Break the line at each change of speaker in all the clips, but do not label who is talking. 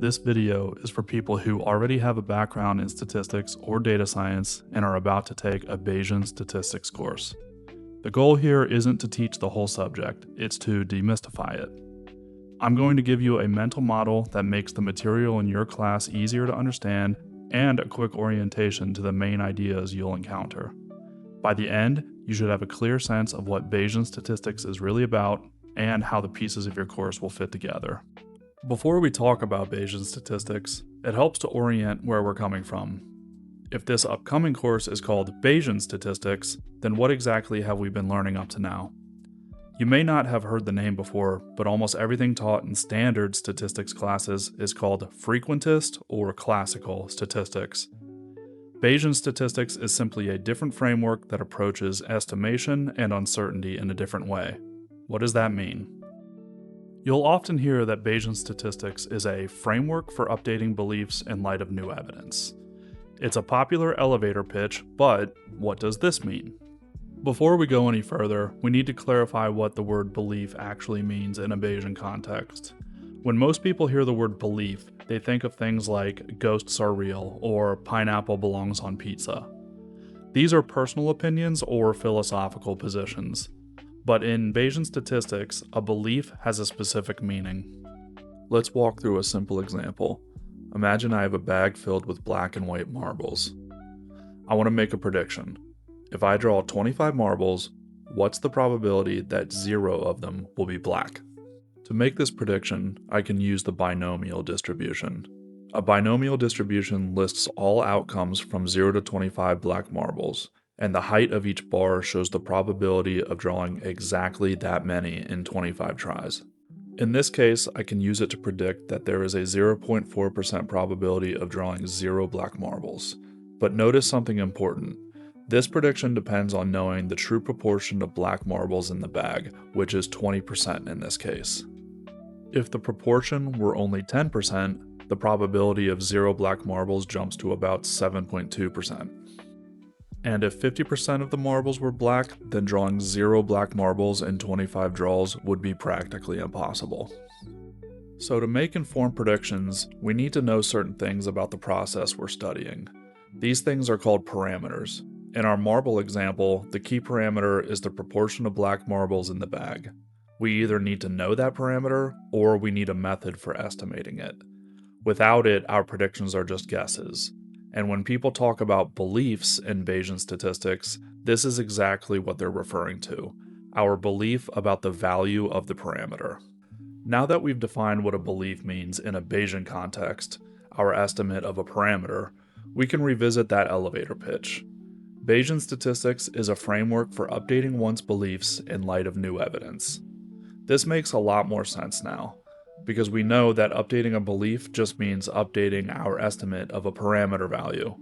this video is for people who already have a background in statistics or data science and are about to take a Bayesian statistics course. The goal here isn't to teach the whole subject, it's to demystify it. I'm going to give you a mental model that makes the material in your class easier to understand and a quick orientation to the main ideas you'll encounter. By the end, you should have a clear sense of what Bayesian statistics is really about and how the pieces of your course will fit together. Before we talk about Bayesian statistics, it helps to orient where we're coming from. If this upcoming course is called Bayesian statistics, then what exactly have we been learning up to now? You may not have heard the name before, but almost everything taught in standard statistics classes is called frequentist or classical statistics. Bayesian statistics is simply a different framework that approaches estimation and uncertainty in a different way. What does that mean? You'll often hear that Bayesian statistics is a framework for updating beliefs in light of new evidence. It's a popular elevator pitch, but what does this mean? Before we go any further, we need to clarify what the word belief actually means in a Bayesian context. When most people hear the word belief, they think of things like ghosts are real or pineapple belongs on pizza. These are personal opinions or philosophical positions. But in Bayesian statistics, a belief has a specific meaning. Let's walk through a simple example. Imagine I have a bag filled with black and white marbles. I want to make a prediction. If I draw 25 marbles, what's the probability that 0 of them will be black? To make this prediction, I can use the binomial distribution. A binomial distribution lists all outcomes from 0 to 25 black marbles, and the height of each bar shows the probability of drawing exactly that many in 25 tries. In this case, I can use it to predict that there is a 0.4% probability of drawing 0 black marbles. But notice something important. This prediction depends on knowing the true proportion of black marbles in the bag, which is 20% in this case. If the proportion were only 10%, the probability of 0 black marbles jumps to about 7.2%. And if 50% of the marbles were black, then drawing 0 black marbles in 25 draws would be practically impossible. So to make informed predictions, we need to know certain things about the process we're studying. These things are called parameters. In our marble example, the key parameter is the proportion of black marbles in the bag. We either need to know that parameter, or we need a method for estimating it. Without it, our predictions are just guesses. And when people talk about beliefs in Bayesian statistics, this is exactly what they're referring to, our belief about the value of the parameter. Now that we've defined what a belief means in a Bayesian context, our estimate of a parameter, we can revisit that elevator pitch. Bayesian statistics is a framework for updating one's beliefs in light of new evidence. This makes a lot more sense now, because we know that updating a belief just means updating our estimate of a parameter value.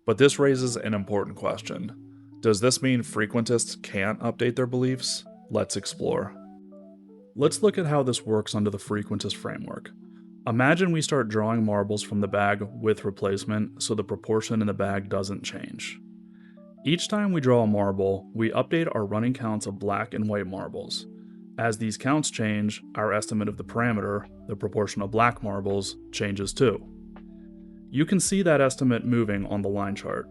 But this raises an important question. Does this mean frequentists can't update their beliefs? Let's explore. Let's look at how this works under the frequentist framework. Imagine we start drawing marbles from the bag with replacement so the proportion in the bag doesn't change. Each time we draw a marble, we update our running counts of black and white marbles. As these counts change, our estimate of the parameter, the proportion of black marbles, changes too. You can see that estimate moving on the line chart.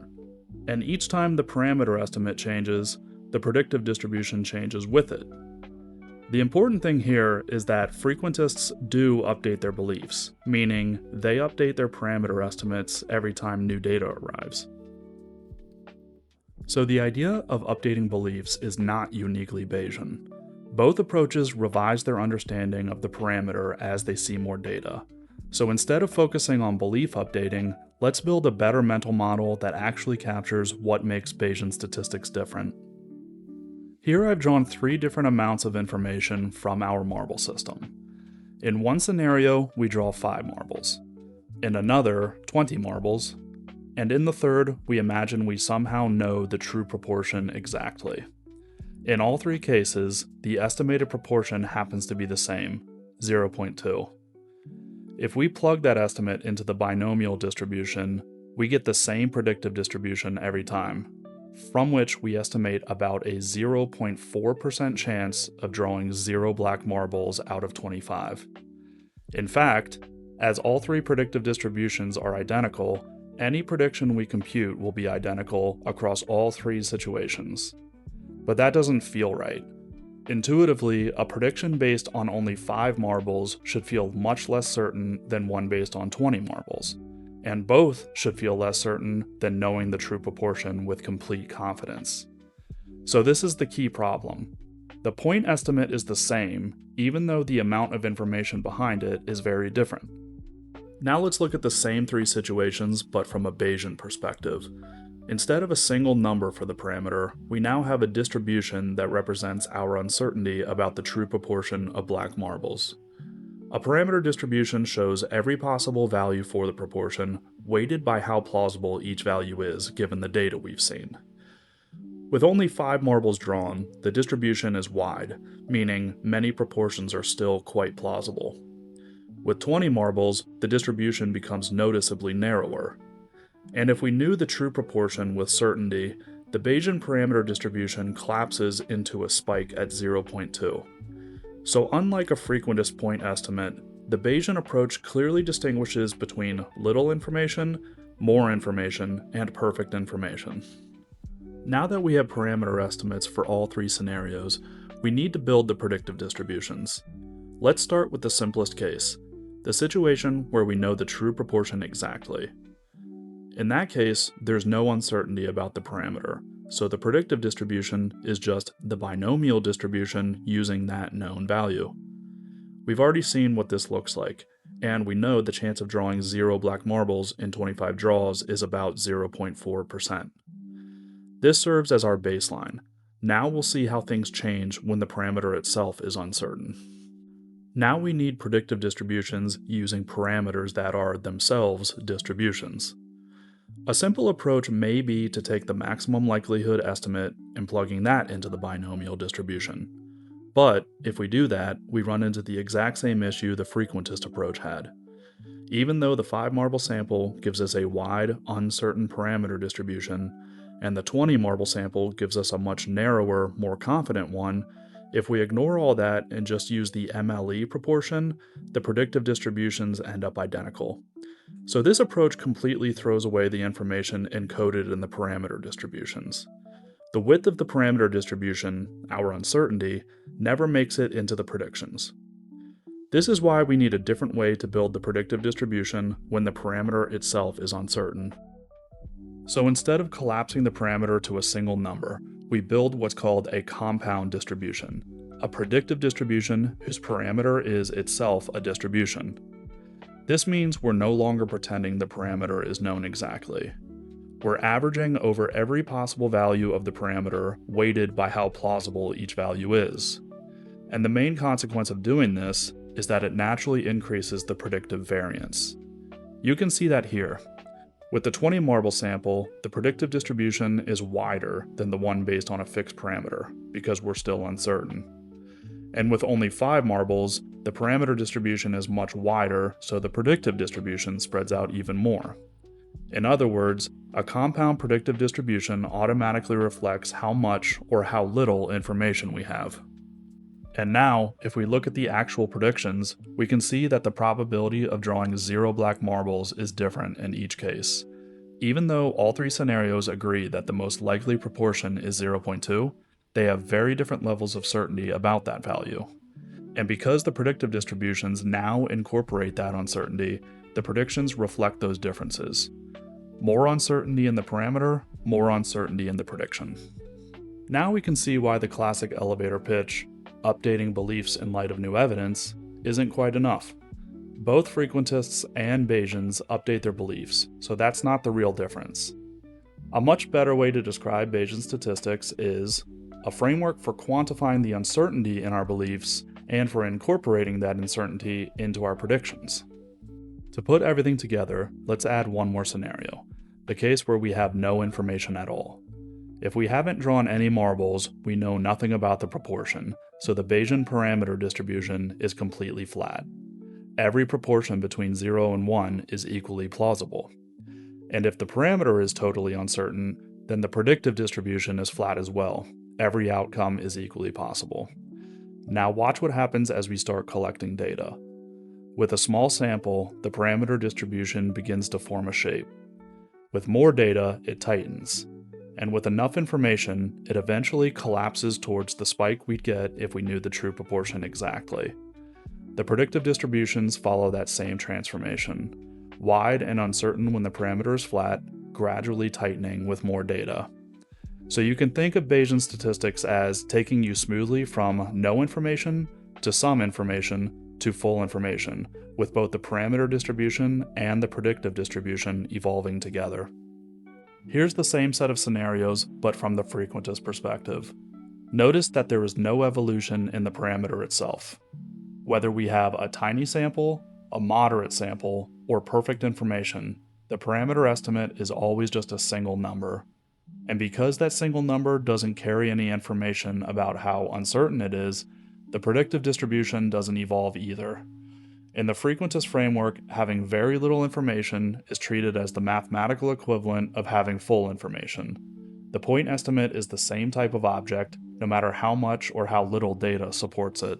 And each time the parameter estimate changes, the predictive distribution changes with it. The important thing here is that frequentists do update their beliefs, meaning they update their parameter estimates every time new data arrives. So the idea of updating beliefs is not uniquely Bayesian. Both approaches revise their understanding of the parameter as they see more data. So instead of focusing on belief updating, let's build a better mental model that actually captures what makes Bayesian statistics different. Here I've drawn 3 different amounts of information from our marble system. In one scenario, we draw 5 marbles. In another, 20 marbles. And in the third, we imagine we somehow know the true proportion exactly. In all 3 cases, the estimated proportion happens to be the same, 0.2. If we plug that estimate into the binomial distribution, we get the same predictive distribution every time, from which we estimate about a 0.4% chance of drawing 0 black marbles out of 25. In fact, As all three predictive distributions are identical, any prediction we compute will be identical across all three situations. But that doesn't feel right. Intuitively, a prediction based on only 5 marbles should feel much less certain than one based on 20 marbles, and both should feel less certain than knowing the true proportion with complete confidence. So this is the key problem. The point estimate is the same, even though the amount of information behind it is very different. Now let's look at the same 3 situations, but from a Bayesian perspective. Instead of a single number for the parameter, we now have a distribution that represents our uncertainty about the true proportion of black marbles. A parameter distribution shows every possible value for the proportion, weighted by how plausible each value is given the data we've seen. With only 5 marbles drawn, the distribution is wide, meaning many proportions are still quite plausible. With 20 marbles, the distribution becomes noticeably narrower. And if we knew the true proportion with certainty, the Bayesian parameter distribution collapses into a spike at 0.2. So unlike a frequentist point estimate, the Bayesian approach clearly distinguishes between little information, more information, and perfect information. Now that we have parameter estimates for all 3 scenarios, we need to build the predictive distributions. Let's start with the simplest case, the situation where we know the true proportion exactly. In that case, there's no uncertainty about the parameter, so the predictive distribution is just the binomial distribution using that known value. We've already seen what this looks like, and we know the chance of drawing 0 black marbles in 25 draws is about 0.4%. This serves as our baseline. Now we'll see how things change when the parameter itself is uncertain. Now we need predictive distributions using parameters that are themselves distributions. A simple approach may be to take the maximum likelihood estimate and plugging that into the binomial distribution. But if we do that, we run into the exact same issue the frequentist approach had. Even though the 5 marble sample gives us a wide, uncertain parameter distribution, and the 20 marble sample gives us a much narrower, more confident one, if we ignore all that and just use the MLE proportion, the predictive distributions end up identical. So this approach completely throws away the information encoded in the parameter distributions. The width of the parameter distribution, our uncertainty, never makes it into the predictions. This is why we need a different way to build the predictive distribution when the parameter itself is uncertain. So instead of collapsing the parameter to a single number, we build what's called a compound distribution, a predictive distribution whose parameter is itself a distribution. This means we're no longer pretending the parameter is known exactly. We're averaging over every possible value of the parameter, weighted by how plausible each value is. And the main consequence of doing this is that it naturally increases the predictive variance. You can see that here. With the 20 marble sample, the predictive distribution is wider than the one based on a fixed parameter, because we're still uncertain. And with only 5 marbles, the parameter distribution is much wider, so the predictive distribution spreads out even more. In other words, a compound predictive distribution automatically reflects how much or how little information we have. And now, if we look at the actual predictions, we can see that the probability of drawing 0 black marbles is different in each case. Even though all 3 scenarios agree that the most likely proportion is 0.2, they have very different levels of certainty about that value. And because the predictive distributions now incorporate that uncertainty, the predictions reflect those differences. More uncertainty in the parameter, more uncertainty in the prediction. Now we can see why the classic elevator pitch, updating beliefs in light of new evidence, isn't quite enough. Both frequentists and Bayesians update their beliefs, so that's not the real difference. A much better way to describe Bayesian statistics is a framework for quantifying the uncertainty in our beliefs and for incorporating that uncertainty into our predictions. To put everything together, let's add one more scenario, the case where we have no information at all. If we haven't drawn any marbles, we know nothing about the proportion, so the Bayesian parameter distribution is completely flat. Every proportion between 0 and 1 is equally plausible. And if the parameter is totally uncertain, then the predictive distribution is flat as well. Every outcome is equally possible. Now watch what happens as we start collecting data. With a small sample, the parameter distribution begins to form a shape. With more data, it tightens. And with enough information, it eventually collapses towards the spike we'd get if we knew the true proportion exactly. The predictive distributions follow that same transformation, wide and uncertain when the parameter is flat, gradually tightening with more data. So you can think of Bayesian statistics as taking you smoothly from no information to some information to full information, with both the parameter distribution and the predictive distribution evolving together. Here's the same set of scenarios, but from the frequentist perspective. Notice that there is no evolution in the parameter itself. Whether we have a tiny sample, a moderate sample, or perfect information, the parameter estimate is always just a single number. And because that single number doesn't carry any information about how uncertain it is, the predictive distribution doesn't evolve either. In the frequentist framework, having very little information is treated as the mathematical equivalent of having full information. The point estimate is the same type of object, no matter how much or how little data supports it.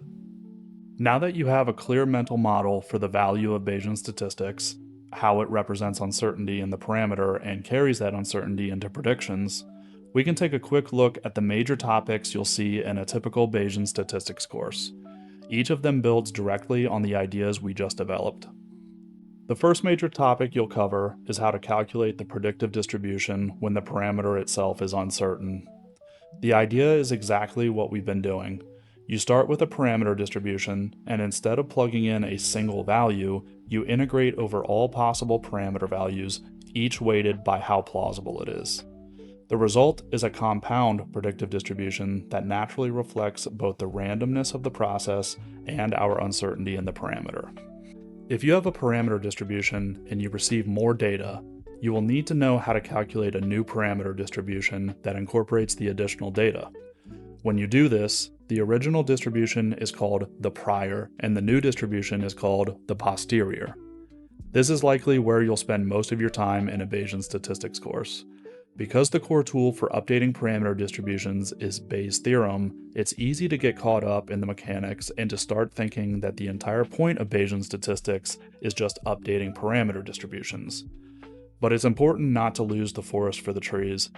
Now that you have a clear mental model for the value of Bayesian statistics, how it represents uncertainty in the parameter and carries that uncertainty into predictions, we can take a quick look at the major topics you'll see in a typical Bayesian statistics course. Each of them builds directly on the ideas we just developed. The first major topic you'll cover is how to calculate the predictive distribution when the parameter itself is uncertain. The idea is exactly what we've been doing. You start with a parameter distribution, and instead of plugging in a single value, you integrate over all possible parameter values, each weighted by how plausible it is. The result is a compound predictive distribution that naturally reflects both the randomness of the process and our uncertainty in the parameter. If you have a parameter distribution and you receive more data, you will need to know how to calculate a new parameter distribution that incorporates the additional data. When you do this, the original distribution is called the prior, and the new distribution is called the posterior. This is likely where you'll spend most of your time in a Bayesian statistics course. Because the core tool for updating parameter distributions is Bayes' theorem, it's easy to get caught up in the mechanics and to start thinking that the entire point of Bayesian statistics is just updating parameter distributions. But it's important not to lose the forest for the trees.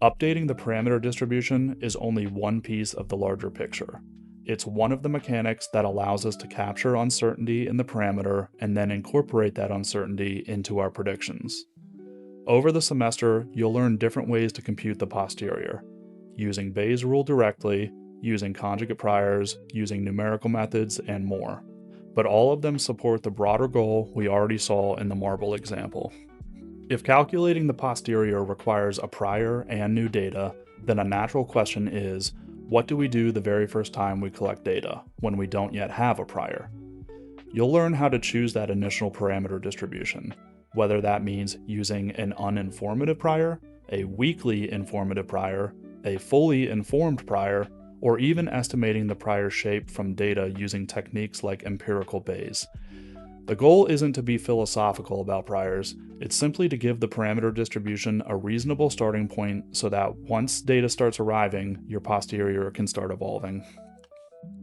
Updating the parameter distribution is only one piece of the larger picture. It's one of the mechanics that allows us to capture uncertainty in the parameter and then incorporate that uncertainty into our predictions. Over the semester, you'll learn different ways to compute the posterior, using Bayes' rule directly, using conjugate priors, using numerical methods, and more. But all of them support the broader goal we already saw in the marble example. If calculating the posterior requires a prior and new data, then a natural question is, what do we do the very first time we collect data, when we don't yet have a prior? You'll learn how to choose that initial parameter distribution, whether that means using an uninformative prior, a weakly informative prior, a fully informed prior, or even estimating the prior shape from data using techniques like empirical Bayes. The goal isn't to be philosophical about priors, it's simply to give the parameter distribution a reasonable starting point so that once data starts arriving, your posterior can start evolving.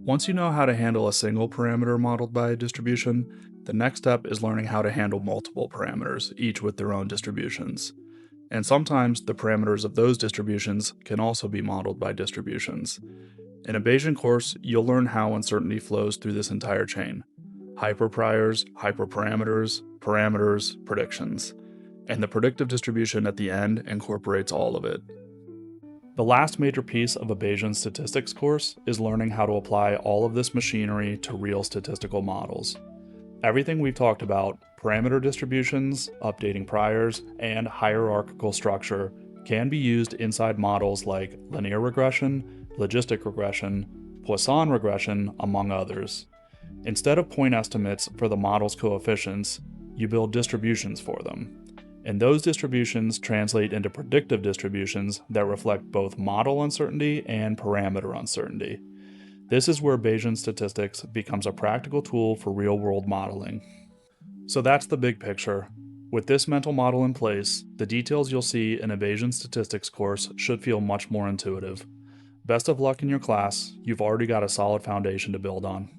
Once you know how to handle a single parameter modeled by a distribution, the next step is learning how to handle multiple parameters, each with their own distributions. And sometimes the parameters of those distributions can also be modeled by distributions. In a Bayesian course, you'll learn how uncertainty flows through this entire chain. Hyperpriors, hyperparameters, parameters, predictions. And the predictive distribution at the end incorporates all of it. The last major piece of a Bayesian statistics course is learning how to apply all of this machinery to real statistical models. Everything we've talked about, parameter distributions, updating priors, and hierarchical structure, can be used inside models like linear regression, logistic regression, Poisson regression, among others. Instead of point estimates for the model's coefficients, you build distributions for them. And those distributions translate into predictive distributions that reflect both model uncertainty and parameter uncertainty. This is where Bayesian statistics becomes a practical tool for real-world modeling. So that's the big picture. With this mental model in place, the details you'll see in a Bayesian statistics course should feel much more intuitive. Best of luck in your class, you've already got a solid foundation to build on.